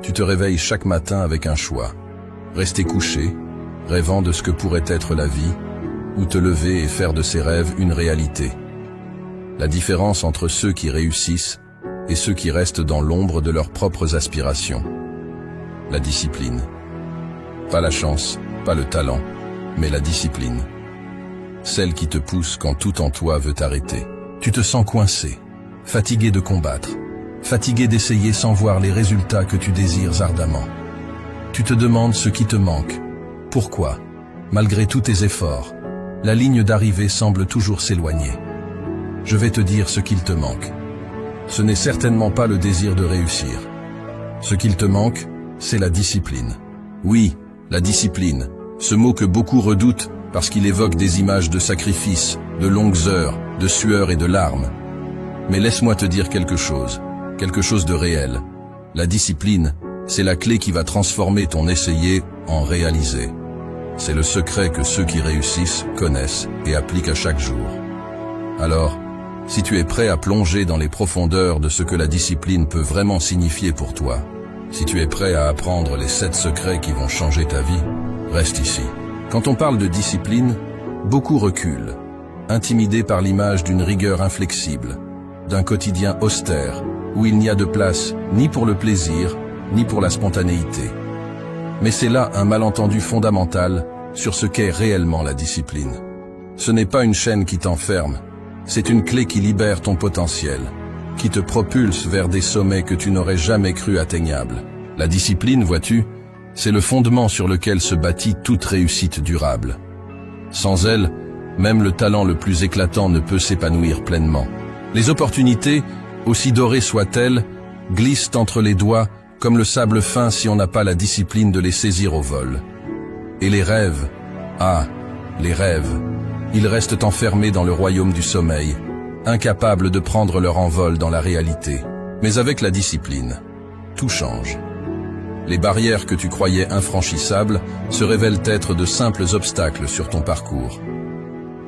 Tu te réveilles chaque matin avec un choix. Rester couché, rêvant de ce que pourrait être la vie, ou te lever et faire de ses rêves une réalité. La différence entre ceux qui réussissent et ceux qui restent dans l'ombre de leurs propres aspirations. La discipline. Pas la chance, pas le talent, mais la discipline. Celle qui te pousse quand tout en toi veut t'arrêter. Tu te sens coincé, fatigué de combattre, fatigué d'essayer sans voir les résultats que tu désires ardemment. Tu te demandes ce qui te manque. Pourquoi, malgré tous tes efforts, la ligne d'arrivée semble toujours s'éloigner. Je vais te dire ce qu'il te manque. Ce n'est certainement pas le désir de réussir. Ce qu'il te manque, c'est la discipline. Oui, la discipline, ce mot que beaucoup redoutent parce qu'il évoque des images de sacrifice, de longues heures, de sueur et de larmes. Mais laisse-moi te dire quelque chose de réel. La discipline, c'est la clé qui va transformer ton essayer en réaliser. C'est le secret que ceux qui réussissent connaissent et appliquent à chaque jour. Alors, si tu es prêt à plonger dans les profondeurs de ce que la discipline peut vraiment signifier pour toi, si tu es prêt à apprendre les 7 secrets qui vont changer ta vie, reste ici. Quand on parle de discipline, beaucoup reculent, intimidés par l'image d'une rigueur inflexible, d'un quotidien austère, où il n'y a de place ni pour le plaisir, ni pour la spontanéité. Mais c'est là un malentendu fondamental sur ce qu'est réellement la discipline. Ce n'est pas une chaîne qui t'enferme, c'est une clé qui libère ton potentiel, qui te propulse vers des sommets que tu n'aurais jamais cru atteignables. La discipline, vois-tu, c'est le fondement sur lequel se bâtit toute réussite durable. Sans elle, même le talent le plus éclatant ne peut s'épanouir pleinement. Les opportunités, aussi dorées soient-elles, glissent entre les doigts comme le sable fin si on n'a pas la discipline de les saisir au vol. Et les rêves, les rêves, ils restent enfermés dans le royaume du sommeil, incapables de prendre leur envol dans la réalité. Mais avec la discipline, tout change. Les barrières que tu croyais infranchissables se révèlent être de simples obstacles sur ton parcours.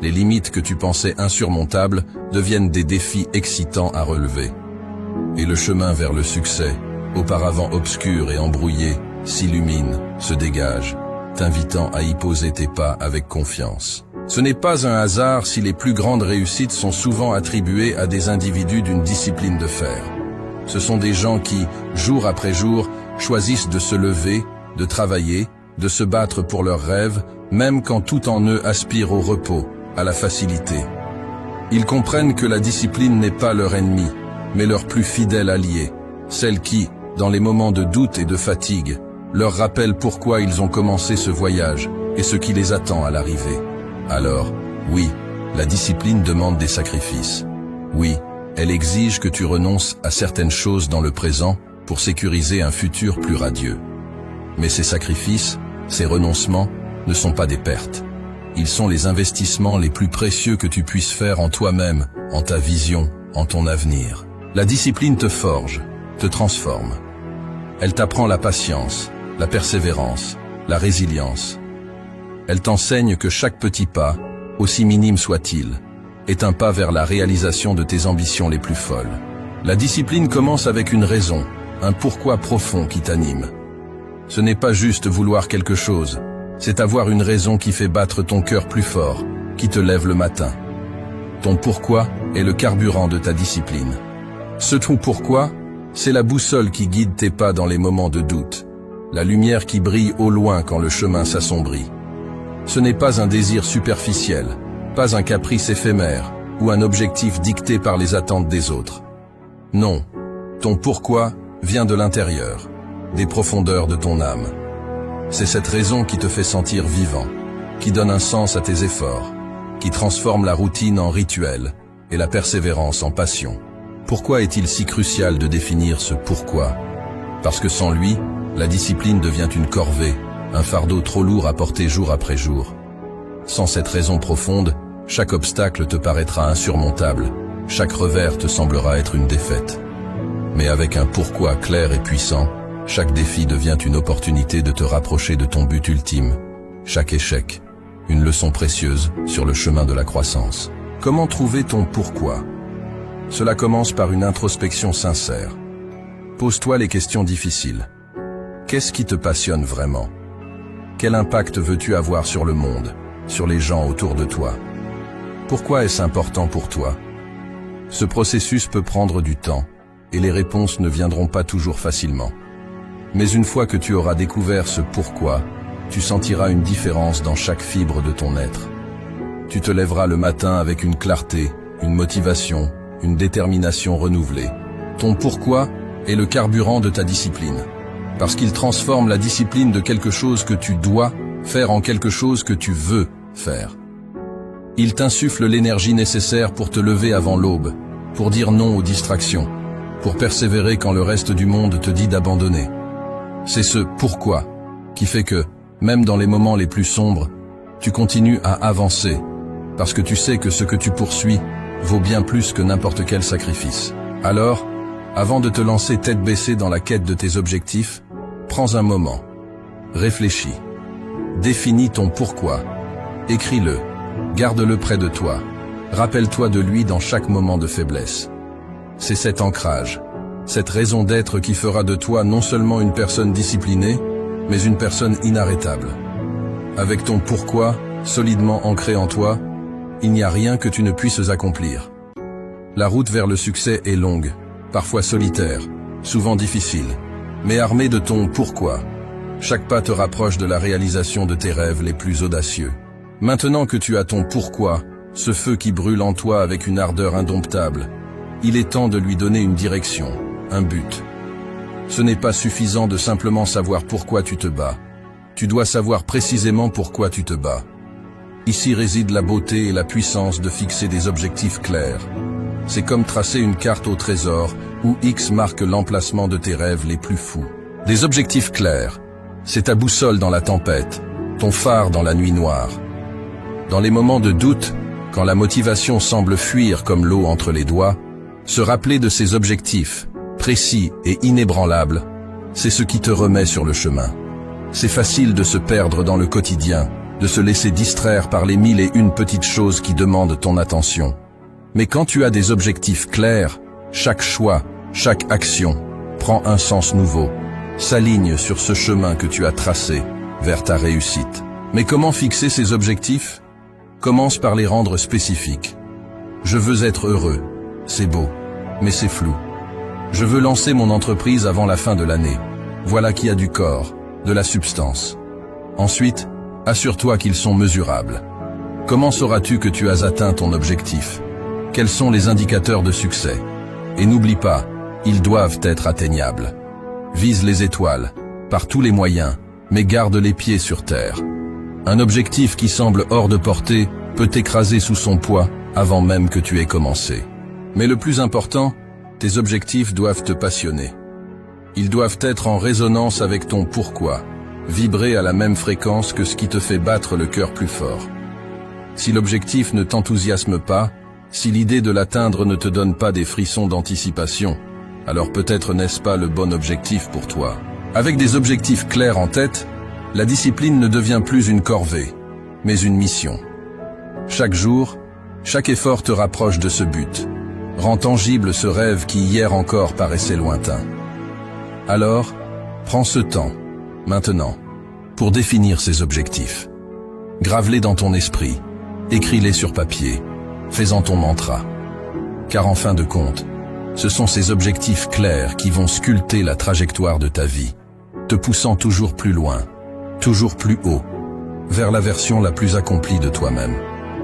Les limites que tu pensais insurmontables deviennent des défis excitants à relever. Et le chemin vers le succès, auparavant obscur et embrouillé, s'illumine, se dégage, t'invitant à y poser tes pas avec confiance. Ce n'est pas un hasard si les plus grandes réussites sont souvent attribuées à des individus d'une discipline de fer. Ce sont des gens qui, jour après jour, choisissent de se lever, de travailler, de se battre pour leurs rêves, même quand tout en eux aspire au repos, à la facilité. Ils comprennent que la discipline n'est pas leur ennemi, mais leur plus fidèle allié, celle qui, dans les moments de doute et de fatigue, leur rappelle pourquoi ils ont commencé ce voyage et ce qui les attend à l'arrivée. Alors, oui, la discipline demande des sacrifices. Oui, elle exige que tu renonces à certaines choses dans le présent pour sécuriser un futur plus radieux. Mais ces sacrifices, ces renoncements, ne sont pas des pertes. Ils sont les investissements les plus précieux que tu puisses faire en toi-même, en ta vision, en ton avenir. La discipline te forge, te transforme. Elle t'apprend la patience, la persévérance, la résilience. Elle t'enseigne que chaque petit pas, aussi minime soit-il, est un pas vers la réalisation de tes ambitions les plus folles. La discipline commence avec une raison, un pourquoi profond qui t'anime. Ce n'est pas juste vouloir quelque chose, c'est avoir une raison qui fait battre ton cœur plus fort, qui te lève le matin. Ton pourquoi est le carburant de ta discipline. Ce ton pourquoi, c'est la boussole qui guide tes pas dans les moments de doute, la lumière qui brille au loin quand le chemin s'assombrit. Ce n'est pas un désir superficiel, pas un caprice éphémère ou un objectif dicté par les attentes des autres. Non, ton pourquoi vient de l'intérieur, des profondeurs de ton âme. C'est cette raison qui te fait sentir vivant, qui donne un sens à tes efforts, qui transforme la routine en rituel et la persévérance en passion. Pourquoi est-il si crucial de définir ce pourquoi? Parce que sans lui, la discipline devient une corvée, un fardeau trop lourd à porter jour après jour. Sans cette raison profonde, chaque obstacle te paraîtra insurmontable, chaque revers te semblera être une défaite. Mais avec un pourquoi clair et puissant, chaque défi devient une opportunité de te rapprocher de ton but ultime. Chaque échec, une leçon précieuse sur le chemin de la croissance. Comment trouver ton pourquoi? Cela commence par une introspection sincère. Pose-toi les questions difficiles. Qu'est-ce qui te passionne vraiment? Quel impact veux-tu avoir sur le monde, sur les gens autour de toi? Pourquoi est-ce important pour toi? Ce processus peut prendre du temps, et les réponses ne viendront pas toujours facilement. Mais une fois que tu auras découvert ce pourquoi, tu sentiras une différence dans chaque fibre de ton être. Tu te lèveras le matin avec une clarté, une motivation, une détermination renouvelée. Ton pourquoi est le carburant de ta discipline, parce qu'il transforme la discipline de quelque chose que tu dois faire en quelque chose que tu veux faire. Il t'insuffle l'énergie nécessaire pour te lever avant l'aube, pour dire non aux distractions, pour persévérer quand le reste du monde te dit d'abandonner. C'est ce pourquoi qui fait que, même dans les moments les plus sombres, tu continues à avancer, parce que tu sais que ce que tu poursuis vaut bien plus que n'importe quel sacrifice. Alors, avant de te lancer tête baissée dans la quête de tes objectifs, prends un moment, réfléchis, définis ton pourquoi, écris-le, garde-le près de toi, rappelle-toi de lui dans chaque moment de faiblesse. C'est cet ancrage, cette raison d'être qui fera de toi non seulement une personne disciplinée, mais une personne inarrêtable. Avec ton pourquoi solidement ancré en toi, il n'y a rien que tu ne puisses accomplir. La route vers le succès est longue, parfois solitaire, souvent difficile, mais armée de ton pourquoi. Chaque pas te rapproche de la réalisation de tes rêves les plus audacieux. Maintenant que tu as ton pourquoi, ce feu qui brûle en toi avec une ardeur indomptable, il est temps de lui donner une direction, un but. Ce n'est pas suffisant de simplement savoir pourquoi tu te bats. Tu dois savoir précisément pourquoi tu te bats. Ici réside la beauté et la puissance de fixer des objectifs clairs. C'est comme tracer une carte au trésor où X marque l'emplacement de tes rêves les plus fous. Des objectifs clairs, c'est ta boussole dans la tempête, ton phare dans la nuit noire. Dans les moments de doute, quand la motivation semble fuir comme l'eau entre les doigts, se rappeler de ces objectifs, précis et inébranlables, c'est ce qui te remet sur le chemin. C'est facile de se perdre dans le quotidien, de se laisser distraire par les 1001 petites choses qui demandent ton attention. Mais quand tu as des objectifs clairs, chaque choix, chaque action prend un sens nouveau, s'aligne sur ce chemin que tu as tracé vers ta réussite. Mais comment fixer ces objectifs? Commence par les rendre spécifiques. Je veux être heureux, c'est beau, mais c'est flou. Je veux lancer mon entreprise avant la fin de l'année. Voilà qui a du corps, de la substance. Ensuite, assure-toi qu'ils sont mesurables. Comment sauras-tu que tu as atteint ton objectif? Quels sont les indicateurs de succès? Et n'oublie pas, ils doivent être atteignables. Vise les étoiles, par tous les moyens, mais garde les pieds sur terre. Un objectif qui semble hors de portée peut t'écraser sous son poids avant même que tu aies commencé. Mais le plus important, tes objectifs doivent te passionner. Ils doivent être en résonance avec ton pourquoi, vibrer à la même fréquence que ce qui te fait battre le cœur plus fort. Si l'objectif ne t'enthousiasme pas, si l'idée de l'atteindre ne te donne pas des frissons d'anticipation, alors peut-être n'est-ce pas le bon objectif pour toi. Avec des objectifs clairs en tête, la discipline ne devient plus une corvée, mais une mission. Chaque jour, chaque effort te rapproche de ce but, rend tangible ce rêve qui hier encore paraissait lointain. Alors, prends ce temps, maintenant, pour définir ces objectifs. Grave-les dans ton esprit, écris-les sur papier, fais-en ton mantra. Car en fin de compte, ce sont ces objectifs clairs qui vont sculpter la trajectoire de ta vie, te poussant toujours plus loin, toujours plus haut, vers la version la plus accomplie de toi-même.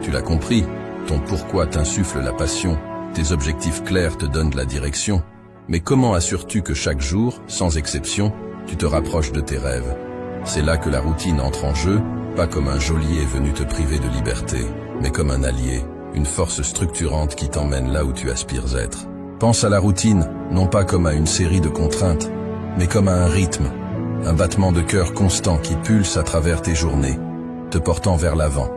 Tu l'as compris, ton pourquoi t'insuffle la passion, tes objectifs clairs te donnent la direction. Mais comment assures-tu que chaque jour, sans exception, tu te rapproches de tes rêves? C'est là que la routine entre en jeu, pas comme un geôlier venu te priver de liberté, mais comme un allié, une force structurante qui t'emmène là où tu aspires être. Pense à la routine, non pas comme à une série de contraintes, mais comme à un rythme, un battement de cœur constant qui pulse à travers tes journées, te portant vers l'avant.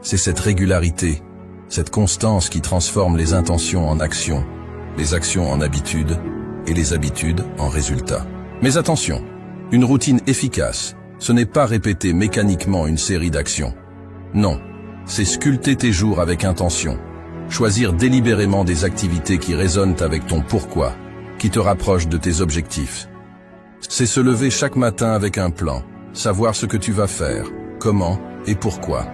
C'est cette régularité, cette constance qui transforme les intentions en actions, les actions en habitudes et les habitudes en résultats. Mais attention, une routine efficace, ce n'est pas répéter mécaniquement une série d'actions. Non, c'est sculpter tes jours avec intention, choisir délibérément des activités qui résonnent avec ton pourquoi, qui te rapprochent de tes objectifs. C'est se lever chaque matin avec un plan, savoir ce que tu vas faire, comment et pourquoi.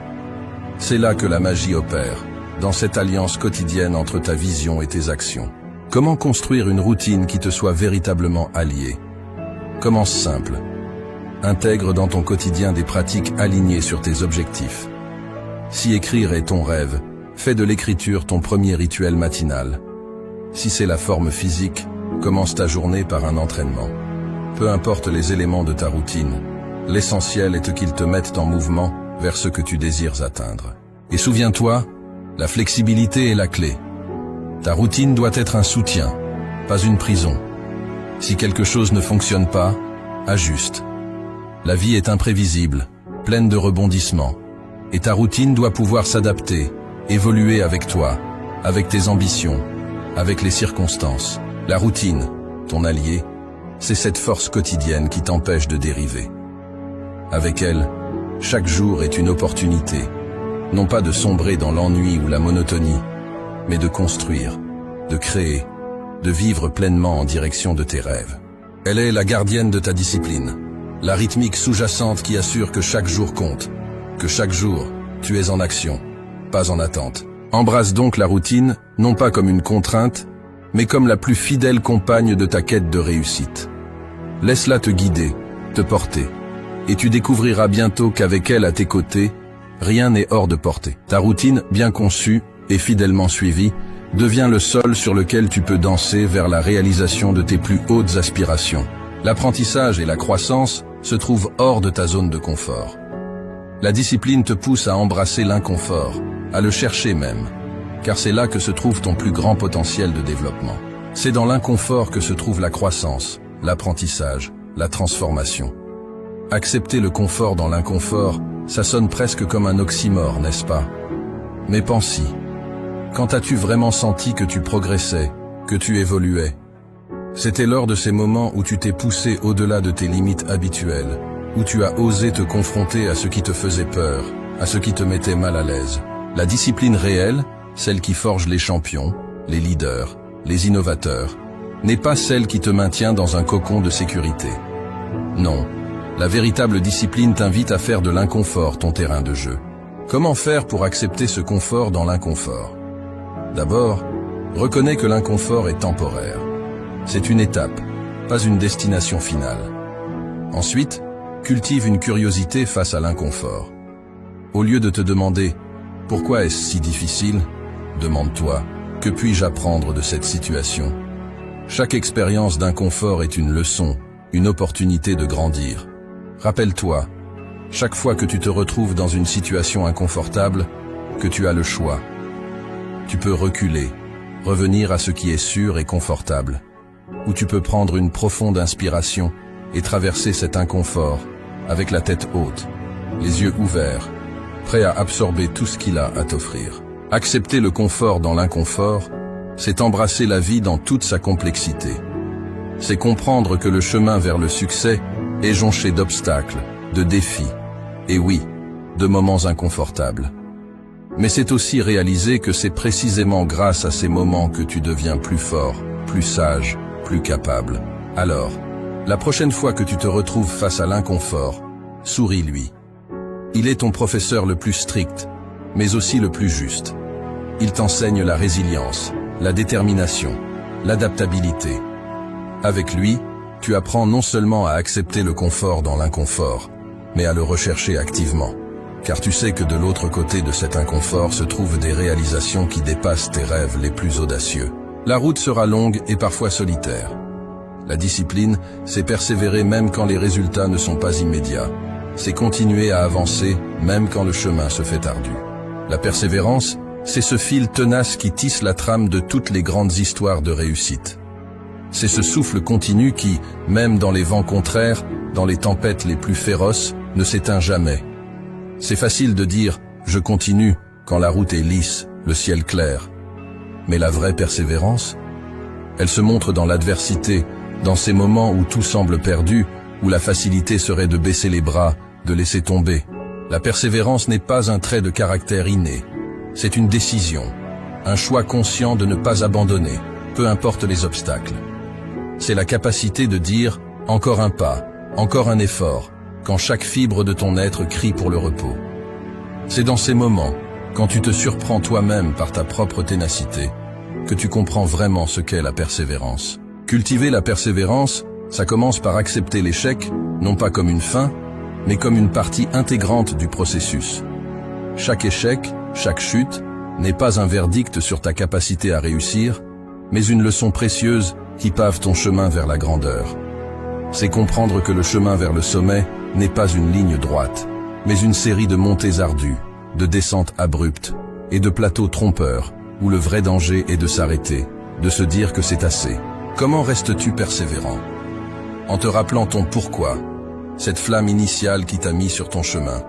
C'est là que la magie opère, dans cette alliance quotidienne entre ta vision et tes actions. Comment construire une routine qui te soit véritablement alliée? Commence simple. Intègre dans ton quotidien des pratiques alignées sur tes objectifs. Si écrire est ton rêve, fais de l'écriture ton premier rituel matinal. Si c'est la forme physique, commence ta journée par un entraînement. Peu importe les éléments de ta routine, l'essentiel est qu'ils te mettent en mouvement vers ce que tu désires atteindre. Et souviens-toi, la flexibilité est la clé. Ta routine doit être un soutien, pas une prison. Si quelque chose ne fonctionne pas, ajuste. La vie est imprévisible, pleine de rebondissements. Et ta routine doit pouvoir s'adapter, évoluer avec toi, avec tes ambitions, avec les circonstances. La routine, ton allié, c'est cette force quotidienne qui t'empêche de dériver. Avec elle, chaque jour est une opportunité, non pas de sombrer dans l'ennui ou la monotonie, mais de construire, de créer, de vivre pleinement en direction de tes rêves. Elle est la gardienne de ta discipline, la rythmique sous-jacente qui assure que chaque jour compte, que chaque jour, tu es en action, pas en attente. Embrasse donc la routine, non pas comme une contrainte, mais comme la plus fidèle compagne de ta quête de réussite. Laisse-la te guider, te porter, et tu découvriras bientôt qu'avec elle à tes côtés, rien n'est hors de portée. Ta routine, bien conçue et fidèlement suivie, devient le sol sur lequel tu peux danser vers la réalisation de tes plus hautes aspirations. L'apprentissage et la croissance se trouvent hors de ta zone de confort. La discipline te pousse à embrasser l'inconfort, à le chercher même, car c'est là que se trouve ton plus grand potentiel de développement. C'est dans l'inconfort que se trouve la croissance, l'apprentissage, la transformation. Accepter le confort dans l'inconfort, ça sonne presque comme un oxymore, n'est-ce pas? Mais pense-y. Quand as-tu vraiment senti que tu progressais, que tu évoluais? C'était lors de ces moments où tu t'es poussé au-delà de tes limites habituelles, où tu as osé te confronter à ce qui te faisait peur, à ce qui te mettait mal à l'aise. La discipline réelle, celle qui forge les champions, les leaders, les innovateurs, n'est pas celle qui te maintient dans un cocon de sécurité. Non, la véritable discipline t'invite à faire de l'inconfort ton terrain de jeu. Comment faire pour accepter ce confort dans l'inconfort? D'abord, reconnais que l'inconfort est temporaire. C'est une étape, pas une destination finale. Ensuite, cultive une curiosité face à l'inconfort. Au lieu de te demander « Pourquoi est-ce si difficile ?», demande-toi « Que puis-je apprendre de cette situation ?» Chaque expérience d'inconfort est une leçon, une opportunité de grandir. Rappelle-toi, chaque fois que tu te retrouves dans une situation inconfortable, que tu as le choix. Tu peux reculer, revenir à ce qui est sûr et confortable, ou tu peux prendre une profonde inspiration et traverser cet inconfort avec la tête haute, les yeux ouverts, prêt à absorber tout ce qu'il a à t'offrir. Accepter le confort dans l'inconfort, c'est embrasser la vie dans toute sa complexité. C'est comprendre que le chemin vers le succès est jonché d'obstacles, de défis, et oui, de moments inconfortables. Mais c'est aussi réaliser que c'est précisément grâce à ces moments que tu deviens plus fort, plus sage, plus capable. Alors, la prochaine fois que tu te retrouves face à l'inconfort, souris-lui. Il est ton professeur le plus strict, mais aussi le plus juste. Il t'enseigne la résilience, la détermination, l'adaptabilité. Avec lui, tu apprends non seulement à accepter le confort dans l'inconfort, mais à le rechercher activement. Car tu sais que de l'autre côté de cet inconfort se trouvent des réalisations qui dépassent tes rêves les plus audacieux. La route sera longue et parfois solitaire. La discipline, c'est persévérer même quand les résultats ne sont pas immédiats. C'est continuer à avancer même quand le chemin se fait ardu. La persévérance, c'est ce fil tenace qui tisse la trame de toutes les grandes histoires de réussite. C'est ce souffle continu qui, même dans les vents contraires, dans les tempêtes les plus féroces, ne s'éteint jamais. C'est facile de dire « je continue » quand la route est lisse, le ciel clair. Mais la vraie persévérance, elle se montre dans l'adversité, dans ces moments où tout semble perdu, où la facilité serait de baisser les bras, de laisser tomber. La persévérance n'est pas un trait de caractère inné. C'est une décision, un choix conscient de ne pas abandonner, peu importe les obstacles. C'est la capacité de dire Encore un pas, encore un effort, quand chaque fibre de ton être crie pour le repos. C'est dans ces moments, quand tu te surprends toi-même par ta propre ténacité, que tu comprends vraiment ce qu'est la persévérance. Cultiver la persévérance, ça commence par accepter l'échec, non pas comme une fin, mais comme une partie intégrante du processus. Chaque échec, chaque chute, n'est pas un verdict sur ta capacité à réussir, mais une leçon précieuse qui pave ton chemin vers la grandeur. C'est comprendre que le chemin vers le sommet n'est pas une ligne droite, mais une série de montées ardues, de descentes abruptes et de plateaux trompeurs, où le vrai danger est de s'arrêter, de se dire que c'est assez. Comment restes-tu persévérant? En te rappelant ton pourquoi, cette flamme initiale qui t'a mis sur ton chemin,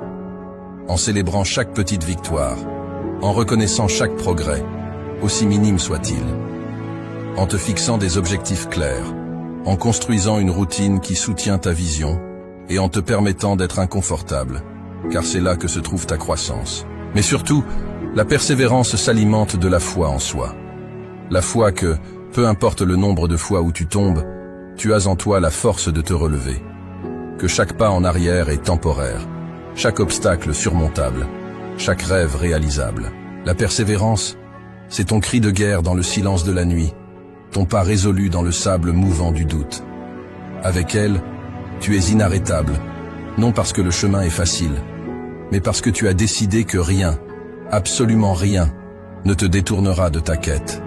en célébrant chaque petite victoire, en reconnaissant chaque progrès, aussi minime soit-il, en te fixant des objectifs clairs, en construisant une routine qui soutient ta vision et en te permettant d'être inconfortable, car c'est là que se trouve ta croissance. Mais surtout, la persévérance s'alimente de la foi en soi. La foi que, peu importe le nombre de fois où tu tombes, tu as en toi la force de te relever. Que chaque pas en arrière est temporaire, chaque obstacle surmontable, chaque rêve réalisable. La persévérance, c'est ton cri de guerre dans le silence de la nuit, ton pas résolu dans le sable mouvant du doute. Avec elle, tu es inarrêtable, non parce que le chemin est facile, mais parce que tu as décidé que rien, absolument rien, ne te détournera de ta quête.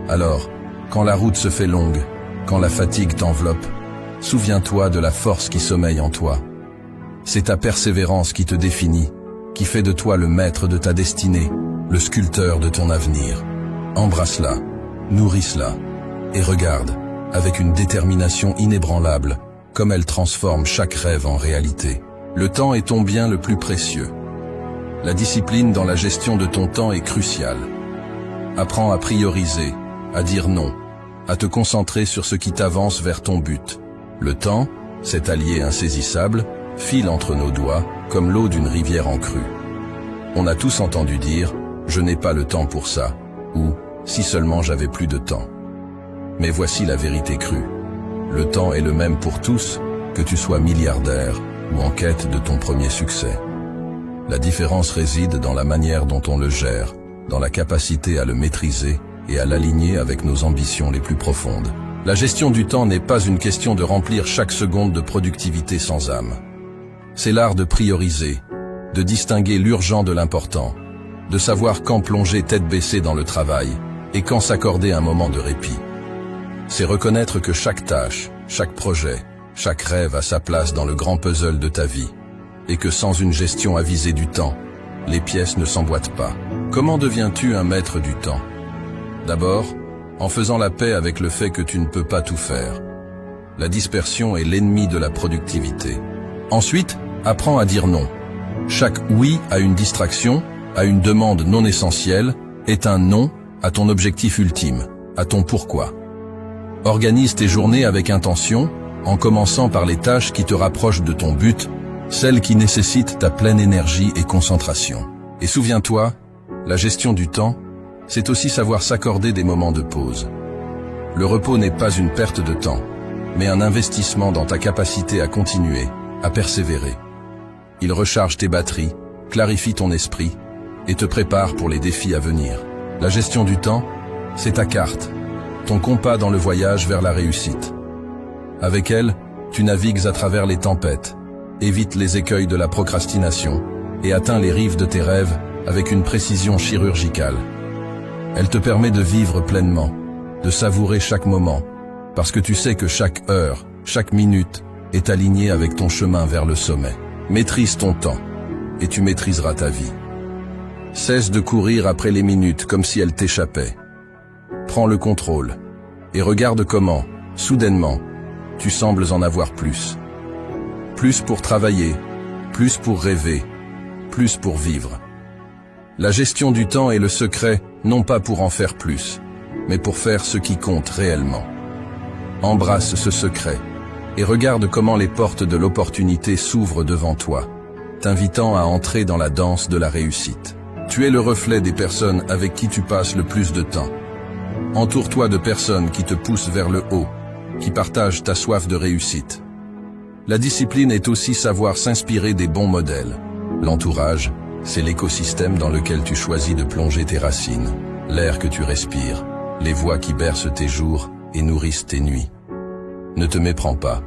Alors, quand la route se fait longue, quand la fatigue t'enveloppe, souviens-toi de la force qui sommeille en toi. C'est ta persévérance qui te définit, qui fait de toi le maître de ta destinée, le sculpteur de ton avenir. Embrasse-la, nourrisse-la, et regarde, avec une détermination inébranlable, comme elle transforme chaque rêve en réalité. Le temps est ton bien le plus précieux. La discipline dans la gestion de ton temps est cruciale. Apprends à prioriser, à dire non, à te concentrer sur ce qui t'avance vers ton but. Le temps, cet allié insaisissable, file entre nos doigts comme l'eau d'une rivière en crue. On a tous entendu dire « je n'ai pas le temps pour ça » ou « si seulement j'avais plus de temps ». Mais voici la vérité crue. Le temps est le même pour tous, que tu sois milliardaire ou en quête de ton premier succès. La différence réside dans la manière dont on le gère, dans la capacité à le maîtriser et à l'aligner avec nos ambitions les plus profondes. La gestion du temps n'est pas une question de remplir chaque seconde de productivité sans âme. C'est l'art de prioriser, de distinguer l'urgent de l'important, de savoir quand plonger tête baissée dans le travail et quand s'accorder un moment de répit. C'est reconnaître que chaque tâche, chaque projet, chaque rêve a sa place dans le grand puzzle de ta vie, et que sans une gestion avisée du temps, les pièces ne s'emboîtent pas. Comment deviens-tu un maître du temps? D'abord, en faisant la paix avec le fait que tu ne peux pas tout faire. La dispersion est l'ennemi de la productivité. Ensuite, apprends à dire non. Chaque oui à une distraction, à une demande non essentielle, est un non à ton objectif ultime, à ton pourquoi. Organise tes journées avec intention, en commençant par les tâches qui te rapprochent de ton but, celles qui nécessitent ta pleine énergie et concentration. Et souviens-toi, la gestion du temps, c'est aussi savoir s'accorder des moments de pause. Le repos n'est pas une perte de temps, mais un investissement dans ta capacité à continuer, à persévérer. Il recharge tes batteries, clarifie ton esprit et te prépare pour les défis à venir. La gestion du temps, c'est ta carte, ton compas dans le voyage vers la réussite. Avec elle, tu navigues à travers les tempêtes, évites les écueils de la procrastination et atteins les rives de tes rêves avec une précision chirurgicale. Elle te permet de vivre pleinement, de savourer chaque moment, parce que tu sais que chaque heure, chaque minute est alignée avec ton chemin vers le sommet. Maîtrise ton temps, et tu maîtriseras ta vie. Cesse de courir après les minutes comme si elles t'échappaient. Prends le contrôle, et regarde comment, soudainement, tu sembles en avoir plus. Plus pour travailler, plus pour rêver, plus pour vivre. La gestion du temps est le secret, non pas pour en faire plus, mais pour faire ce qui compte réellement. Embrasse ce secret, et regarde comment les portes de l'opportunité s'ouvrent devant toi, t'invitant à entrer dans la danse de la réussite. Tu es le reflet des personnes avec qui tu passes le plus de temps. Entoure-toi de personnes qui te poussent vers le haut, qui partagent ta soif de réussite. La discipline est aussi savoir s'inspirer des bons modèles. L'entourage, c'est l'écosystème dans lequel tu choisis de plonger tes racines, l'air que tu respires, les voix qui bercent tes jours et nourrissent tes nuits. Ne te méprends pas.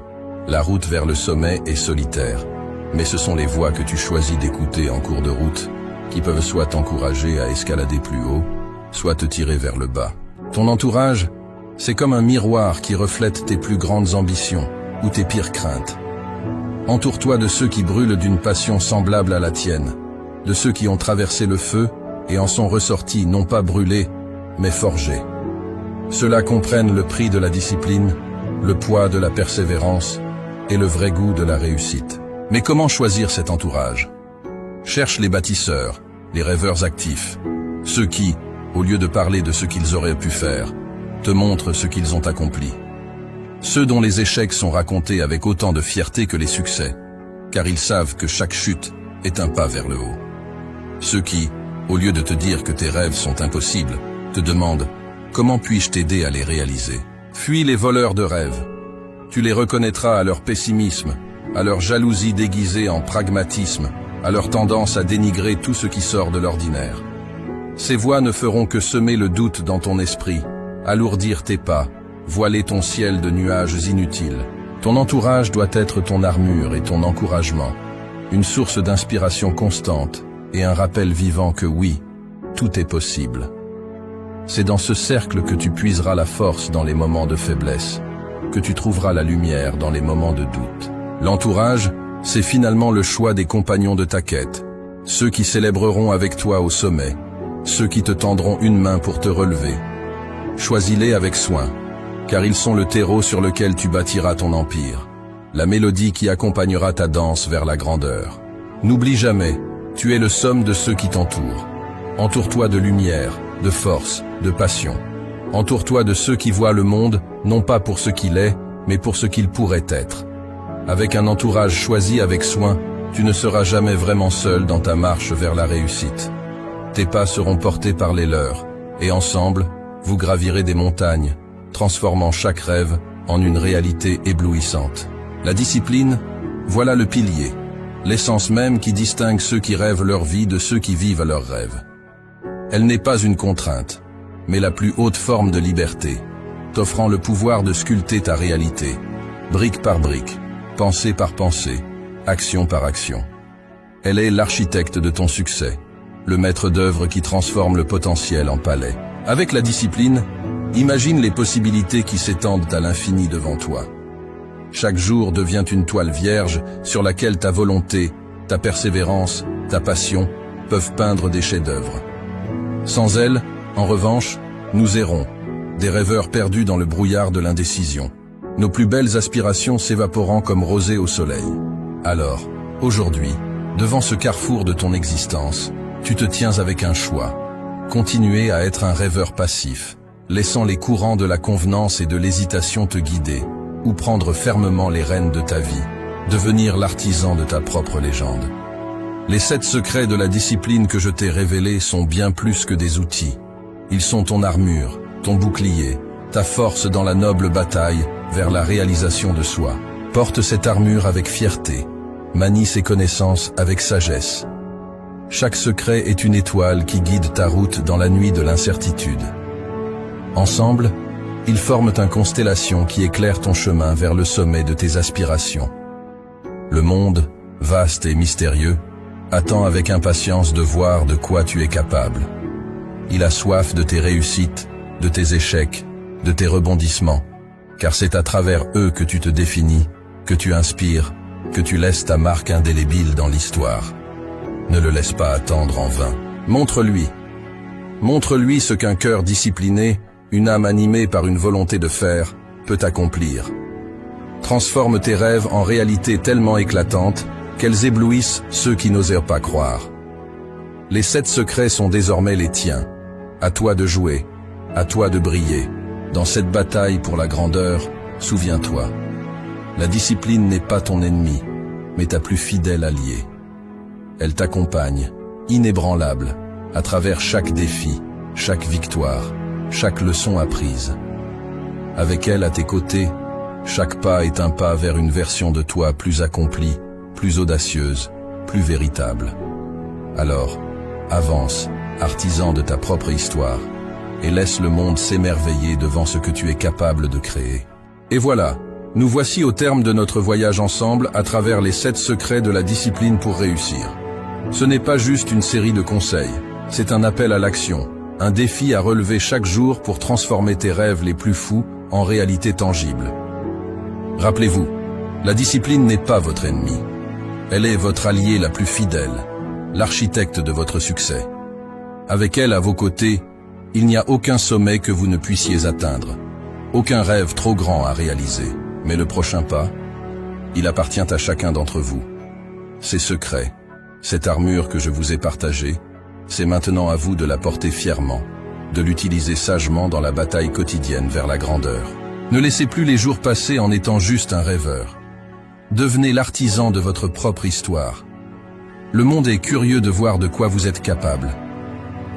La route vers le sommet est solitaire, mais ce sont les voix que tu choisis d'écouter en cours de route qui peuvent soit t'encourager à escalader plus haut, soit te tirer vers le bas. Ton entourage, c'est comme un miroir qui reflète tes plus grandes ambitions ou tes pires craintes. Entoure-toi de ceux qui brûlent d'une passion semblable à la tienne, de ceux qui ont traversé le feu et en sont ressortis non pas brûlés, mais forgés. Ceux-là comprennent le prix de la discipline, le poids de la persévérance et le vrai goût de la réussite. Mais comment choisir cet entourage? Cherche les bâtisseurs, les rêveurs actifs, ceux qui, au lieu de parler de ce qu'ils auraient pu faire, te montrent ce qu'ils ont accompli. Ceux dont les échecs sont racontés avec autant de fierté que les succès, car ils savent que chaque chute est un pas vers le haut. Ceux qui, au lieu de te dire que tes rêves sont impossibles, te demandent « Comment puis-je t'aider à les réaliser ?» Fuis les voleurs de rêves. Tu les reconnaîtras à leur pessimisme, à leur jalousie déguisée en pragmatisme, à leur tendance à dénigrer tout ce qui sort de l'ordinaire. Ces voix ne feront que semer le doute dans ton esprit, alourdir tes pas, voiler ton ciel de nuages inutiles. Ton entourage doit être ton armure et ton encouragement, une source d'inspiration constante et un rappel vivant que oui, tout est possible. C'est dans ce cercle que tu puiseras la force dans les moments de faiblesse, que tu trouveras la lumière dans les moments de doute. L'entourage, c'est finalement le choix des compagnons de ta quête, ceux qui célébreront avec toi au sommet, ceux qui te tendront une main pour te relever. Choisis-les avec soin, car ils sont le terreau sur lequel tu bâtiras ton empire, la mélodie qui accompagnera ta danse vers la grandeur. N'oublie jamais, tu es le somme de ceux qui t'entourent. Entoure-toi de lumière, de force, de passion. Entoure-toi de ceux qui voient le monde, non pas pour ce qu'il est, mais pour ce qu'il pourrait être. Avec un entourage choisi avec soin, tu ne seras jamais vraiment seul dans ta marche vers la réussite. Tes pas seront portés par les leurs, et ensemble, vous gravirez des montagnes, transformant chaque rêve en une réalité éblouissante. La discipline, voilà le pilier, l'essence même qui distingue ceux qui rêvent leur vie de ceux qui vivent leurs rêves. Elle n'est pas une contrainte, mais la plus haute forme de liberté, t'offrant le pouvoir de sculpter ta réalité, brique par brique, pensée par pensée, action par action. Elle est l'architecte de ton succès, le maître d'œuvre qui transforme le potentiel en palais. Avec la discipline, imagine les possibilités qui s'étendent à l'infini devant toi. Chaque jour devient une toile vierge sur laquelle ta volonté, ta persévérance, ta passion peuvent peindre des chefs-d'œuvre. Sans elle, en revanche, nous errons, des rêveurs perdus dans le brouillard de l'indécision, nos plus belles aspirations s'évaporant comme rosée au soleil. Alors, aujourd'hui, devant ce carrefour de ton existence, tu te tiens avec un choix. Continuer à être un rêveur passif, laissant les courants de la convenance et de l'hésitation te guider, ou prendre fermement les rênes de ta vie, devenir l'artisan de ta propre légende. Les 7 secrets de la discipline que je t'ai révélés sont bien plus que des outils. Ils sont ton armure, ton bouclier, ta force dans la noble bataille vers la réalisation de soi. Porte cette armure avec fierté, manie ces connaissances avec sagesse. Chaque secret est une étoile qui guide ta route dans la nuit de l'incertitude. Ensemble, ils forment une constellation qui éclaire ton chemin vers le sommet de tes aspirations. Le monde, vaste et mystérieux, attend avec impatience de voir de quoi tu es capable. Il a soif de tes réussites, de tes échecs, de tes rebondissements, car c'est à travers eux que tu te définis, que tu inspires, que tu laisses ta marque indélébile dans l'histoire. Ne le laisse pas attendre en vain. Montre-lui. Montre-lui ce qu'un cœur discipliné, une âme animée par une volonté de faire, peut accomplir. Transforme tes rêves en réalités tellement éclatantes qu'elles éblouissent ceux qui n'osèrent pas croire. Les 7 secrets sont désormais les tiens. À toi de jouer, à toi de briller. Dans cette bataille pour la grandeur, souviens-toi. La discipline n'est pas ton ennemi, mais ta plus fidèle alliée. Elle t'accompagne, inébranlable, à travers chaque défi, chaque victoire, chaque leçon apprise. Avec elle à tes côtés, Chaque pas est un pas vers une version de toi plus accomplie, plus audacieuse, plus véritable. Alors, avance, artisan de ta propre histoire, et laisse le monde s'émerveiller devant ce que tu es capable de créer. Et voilà, nous voici au terme de notre voyage ensemble à travers les 7 secrets de la discipline pour réussir. Ce n'est pas juste une série de conseils, c'est un appel à l'action, un défi à relever chaque jour pour transformer tes rêves les plus fous en réalité tangible. Rappelez-vous, la discipline n'est pas votre ennemi. Elle est votre alliée la plus fidèle, l'architecte de votre succès. Avec elle à vos côtés, il n'y a aucun sommet que vous ne puissiez atteindre, aucun rêve trop grand à réaliser. Mais le prochain pas, il appartient à chacun d'entre vous. Ces secrets, cette armure que je vous ai partagée, c'est maintenant à vous de la porter fièrement, de l'utiliser sagement dans la bataille quotidienne vers la grandeur. Ne laissez plus les jours passer en étant juste un rêveur. Devenez l'artisan de votre propre histoire. Le monde est curieux de voir de quoi vous êtes capable.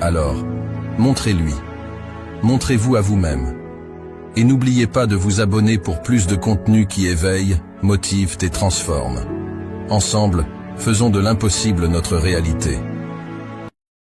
Alors, montrez-lui. Montrez-vous à vous-même. Et n'oubliez pas de vous abonner pour plus de contenu qui éveille, motive et transforme. Ensemble, faisons de l'impossible notre réalité.